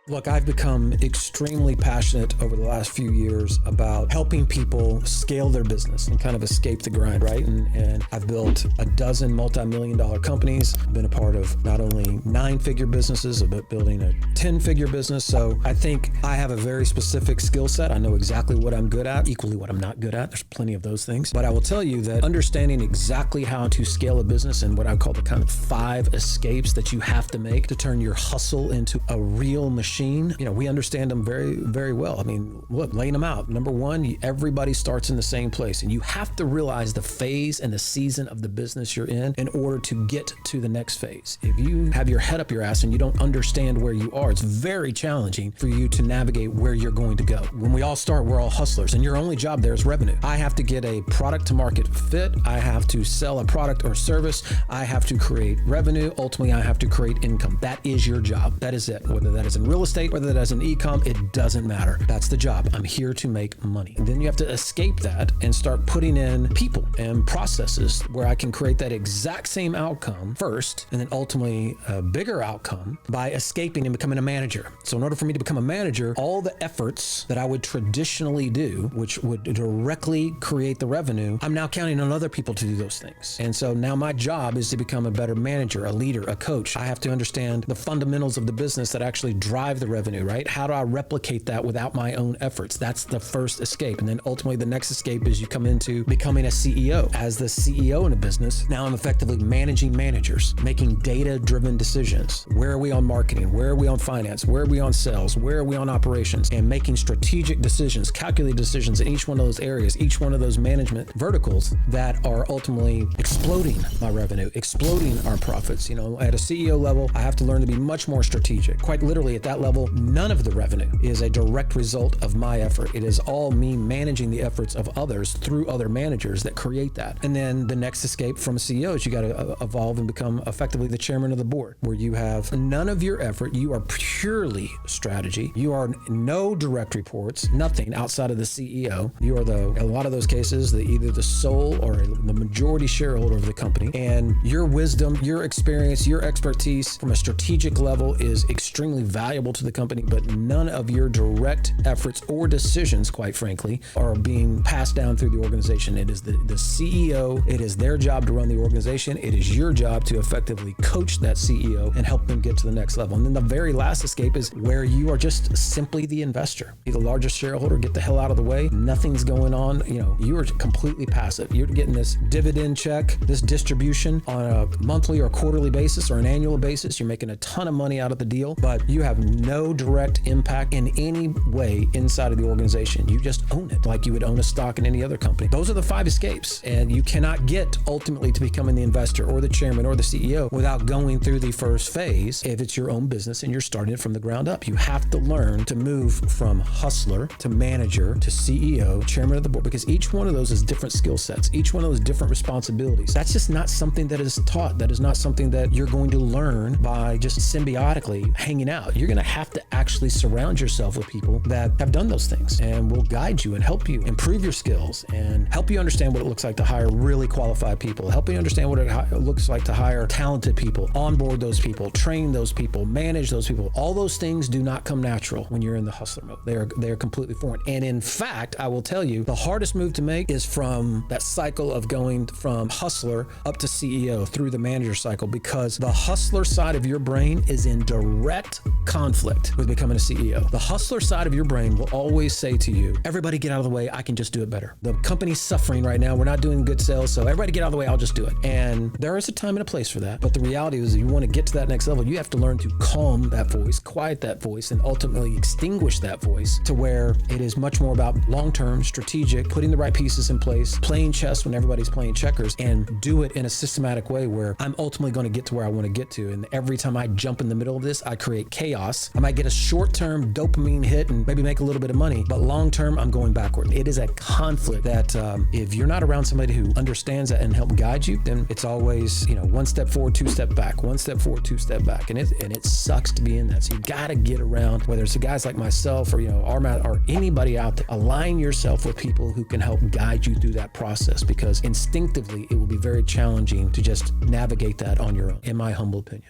Look, I've become extremely passionate over the last few years about helping people scale their business and kind of escape the grind, right? And I've built a dozen multi-million-dollar companies. I've been a part of not only 9-figure businesses, but building a 10-figure business. So I think I have a very specific skill set. I know exactly what I'm good at, equally what I'm not good at. There's plenty of those things. But I will tell you that understanding exactly how to scale a business and what I call the kind of 5 escapes that you have to make to turn your hustle into a real machine. We understand them very, very well. I mean, look, laying them out. Number one, everybody starts in the same place, and you have to realize the phase and the season of the business you're in order to get to the next phase. If you have your head up your ass and you don't understand where you are, it's very challenging for you to navigate where you're going to go. When we all start, we're all hustlers, and your only job there is revenue. I have to get a product to market fit. I have to sell a product or service. I have to create revenue. Ultimately, I have to create income. That is your job. That is it. Whether that is in real estate, whether that's an e-com, it doesn't matter. That's the job. I'm here to make money. And then you have to escape that and start putting in people and processes where I can create that exact same outcome first, and then ultimately a bigger outcome by escaping and becoming a manager. So in order for me to become a manager, all the efforts that I would traditionally do, which would directly create the revenue, I'm now counting on other people to do those things. And so now my job is to become a better manager, a leader, a coach. I have to understand the fundamentals of the business that actually drive the revenue, right? How do I replicate that without my own efforts? That's the first escape. And then ultimately the next escape is you come into becoming a CEO. As the CEO in a business, now I'm effectively managing managers, making data-driven decisions. Where are we on marketing? Where are we on finance? Where are we on sales? Where are we on operations? And making strategic decisions, calculated decisions in each one of those areas, each one of those management verticals that are ultimately exploding my revenue, exploding our profits. At a CEO level, I have to learn to be much more strategic. Quite literally at that level, none of the revenue is a direct result of my effort. It is all me managing the efforts of others through other managers that create that. And then the next escape from a CEO is you got to evolve and become effectively the chairman of the board, where you have none of your effort. You are purely strategy. You are no direct reports, nothing outside of the CEO. You are in a lot of those cases, either the sole or the majority shareholder of the company. And your wisdom, your experience, your expertise from a strategic level is extremely valuable to the company, but none of your direct efforts or decisions, quite frankly, are being passed down through the organization. It is the CEO. It is their job to run the organization. It is your job to effectively coach that CEO and help them get to the next level. And then the very last escape is where you are just simply the investor. Be the largest shareholder, get the hell out of the way. Nothing's going on. You are completely passive. You're getting this dividend check, this distribution on a monthly or quarterly basis or an annual basis. You're making a ton of money out of the deal, but you have no direct impact in any way inside of the organization. You just own it like you would own a stock in any other company. Those are the 5 escapes, and you cannot get ultimately to becoming the investor or the chairman or the CEO without going through the first phase if it's your own business and you're starting it from the ground up. You have to learn to move from hustler to manager to CEO, chairman of the board, because each one of those is different skill sets, each one of those different responsibilities. That's just not something that is taught. That is not something that you're going to learn by just symbiotically hanging out. You're going to have to actually surround yourself with people that have done those things and will guide you and help you improve your skills and help you understand what it looks like to hire really qualified people, help you understand what it looks like to hire talented people, onboard those people, train those people, manage those people. All those things do not come natural when you're in the hustler mode. They are completely foreign. And in fact, I will tell you, the hardest move to make is from that cycle of going from hustler up to CEO through the manager cycle, because the hustler side of your brain is in direct conflict with becoming a CEO. The hustler side of your brain will always say to you, everybody get out of the way, I can just do it better. The company's suffering right now, we're not doing good sales, so everybody get out of the way, I'll just do it. And there is a time and a place for that. But the reality is, if you want to get to that next level, you have to learn to calm that voice, quiet that voice, and ultimately extinguish that voice to where it is much more about long-term, strategic, putting the right pieces in place, playing chess when everybody's playing checkers, and do it in a systematic way where I'm ultimately going to get to where I want to get to. And every time I jump in the middle of this, I create chaos. I might get a short-term dopamine hit and maybe make a little bit of money, but long-term, I'm going backward. It is a conflict that if you're not around somebody who understands that and help guide you, then it's always, one step forward, 2 step back, 1 step forward, 2 step back. And it sucks to be in that. So you got to get around, whether it's the guys like myself or, Armat or anybody out there, align yourself with people who can help guide you through that process, because instinctively it will be very challenging to just navigate that on your own, in my humble opinion.